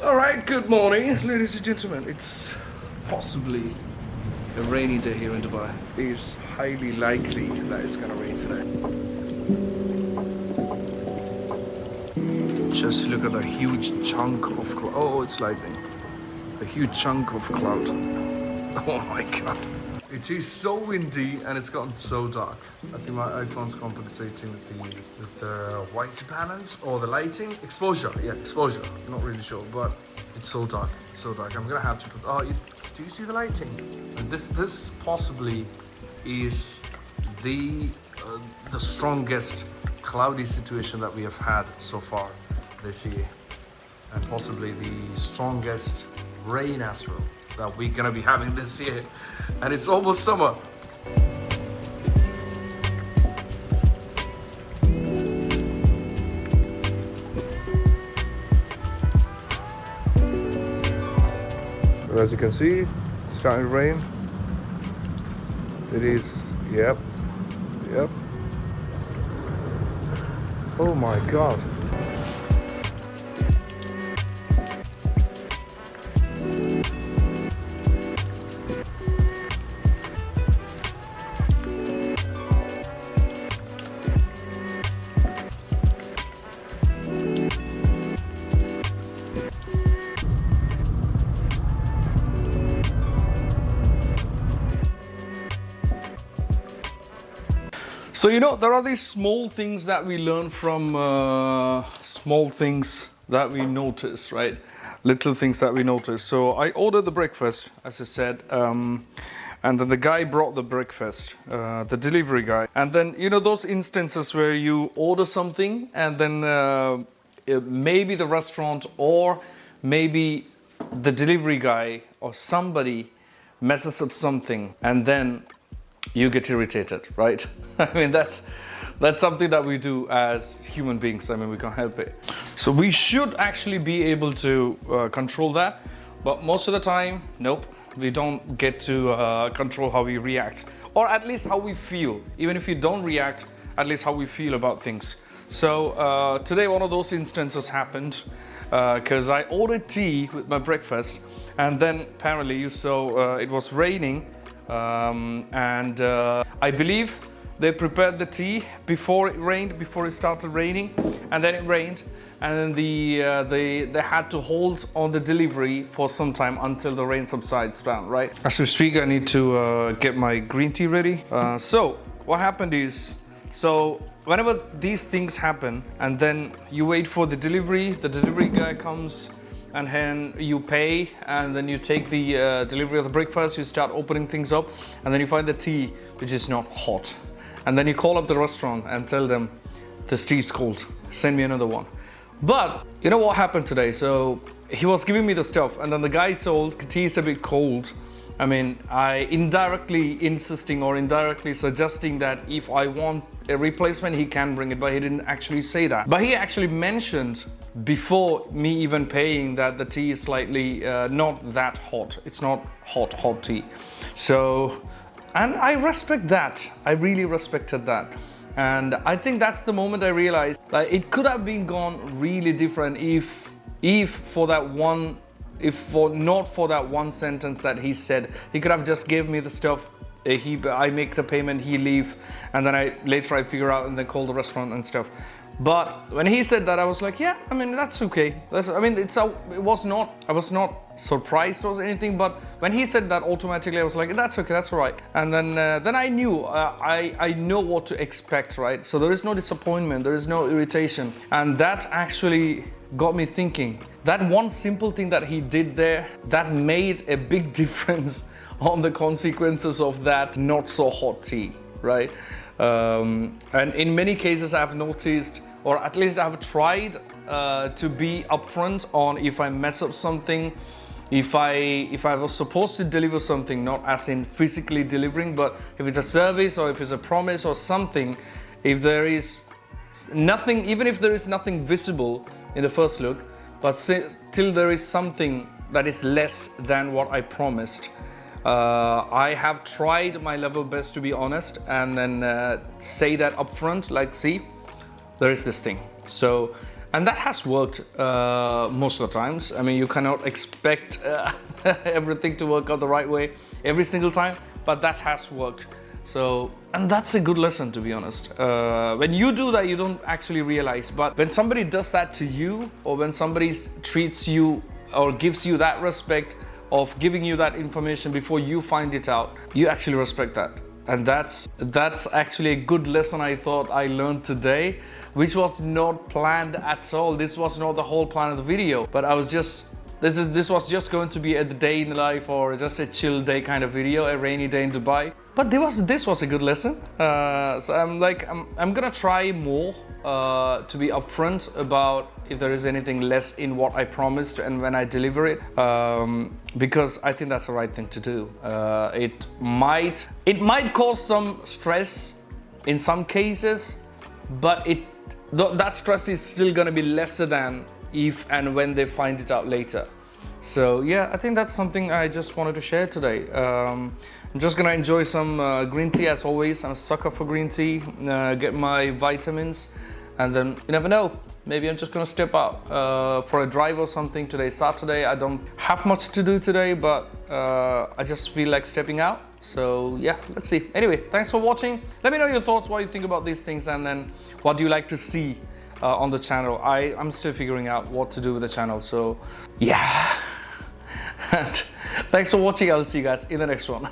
Alright, good morning, ladies and gentlemen. It's possibly a rainy day here in Dubai. It's highly likely that it's gonna rain today. Just look at the huge chunk of cloud. Oh, it's lightning. A huge chunk of cloud. Oh my god. It is so windy and it's gotten so dark. I think my iPhone's compensating with the white balance or the lighting. Exposure, yeah, exposure. I'm not really sure, but it's so dark, so dark. I'm gonna have to put, do you see the lighting? And this possibly is the strongest cloudy situation that we have had so far this year. And possibly the strongest rain as well that we're gonna be having this year. And it's almost summer. As you can see, it's starting to rain. It is, yep. Oh my god. So, you know, there are these small things that we learn from small things that we notice, right? Little things that we notice. So I ordered the breakfast, as I said, and then the guy brought the breakfast, the delivery guy. And then, you know, those instances where you order something and then maybe the restaurant or maybe the delivery guy or somebody messes up something and then you get irritated, right? I mean, that's something that we do as human beings. I mean, we can't help it. So we should actually be able to control that. But most of the time, nope, we don't get to control how we react, or at least how we feel. Even if you don't react, at least how we feel about things. So today, one of those instances happened because I ordered tea with my breakfast, and then apparently you saw it was raining. And I believe they prepared the tea before it rained, before it started raining, and then it rained, and then they had to hold on the delivery for some time until the rain subsides down, right? As we speak, I need to get my green tea ready. So what happened is, so whenever these things happen, and then you wait for the delivery guy comes, and then you pay, and then you take the delivery of the breakfast, you start opening things up, and then you find the tea which is not hot. And then you call up the restaurant and tell them, this tea is cold, send me another one. But you know what happened today? So he was giving me the stuff, and then the guy told, tea is a bit cold. I mean, I indirectly insisting or indirectly suggesting that if I want a replacement, he can bring it, but he didn't actually say that. But he actually mentioned before me even paying that the tea is slightly not that hot. It's not hot tea. So, and I respect that. I really respected that. And I think that's the moment I realized that it could have been gone really different if not for that one sentence that he said. He could have just gave me the stuff, I make the payment, he leave, and then later I figure out and then call the restaurant and stuff. But when he said that, I was like, yeah, I mean, that's okay. I was not surprised or anything, but when he said that, automatically I was like, that's okay, that's all right. And then I knew, I know what to expect, right? So there is no disappointment, there is no irritation. And that actually got me thinking. That one simple thing that he did there, that made a big difference on the consequences of that not so hot tea, right? And in many cases I've noticed, or at least I've tried to be upfront on if I mess up something, if I was supposed to deliver something, not as in physically delivering, but if it's a service or if it's a promise or something, if there is nothing, even if there is nothing visible in the first look, but till there is something that is less than what I promised, I have tried my level best to be honest and then say that upfront, like, see, there is this thing. So And that has worked most of the times. I mean, you cannot expect everything to work out the right way every single time, but that has worked. So, and that's a good lesson, to be honest. When you do that, you don't actually realize, but when somebody does that to you, or when somebody treats you or gives you that respect of giving you that information before you find it out, you actually respect that. And that's actually a good lesson I thought I learned today, which was not planned at all. This was not the whole plan of the video, but I was just, this was just going to be a day in the life or just a chill day kind of video, a rainy day in Dubai. But this was a good lesson. So I'm gonna try more to be upfront about if there is anything less in what I promised and when I deliver it, because I think that's the right thing to do. It might cause some stress in some cases, but that stress is still gonna be lesser than if and when they find it out later. So yeah, I think that's something I just wanted to share today. I'm just gonna enjoy some green tea as always. I'm a sucker for green tea, get my vitamins, and then you never know, maybe I'm just gonna step out for a drive or something. Today's Saturday, I don't have much to do today, but I just feel like stepping out. So yeah, let's see. Anyway, thanks for watching. Let me know your thoughts, what you think about these things, and then what do you like to see on the channel. I'm still figuring out what to do with the channel, so yeah. And thanks for watching. I'll see you guys in the next one.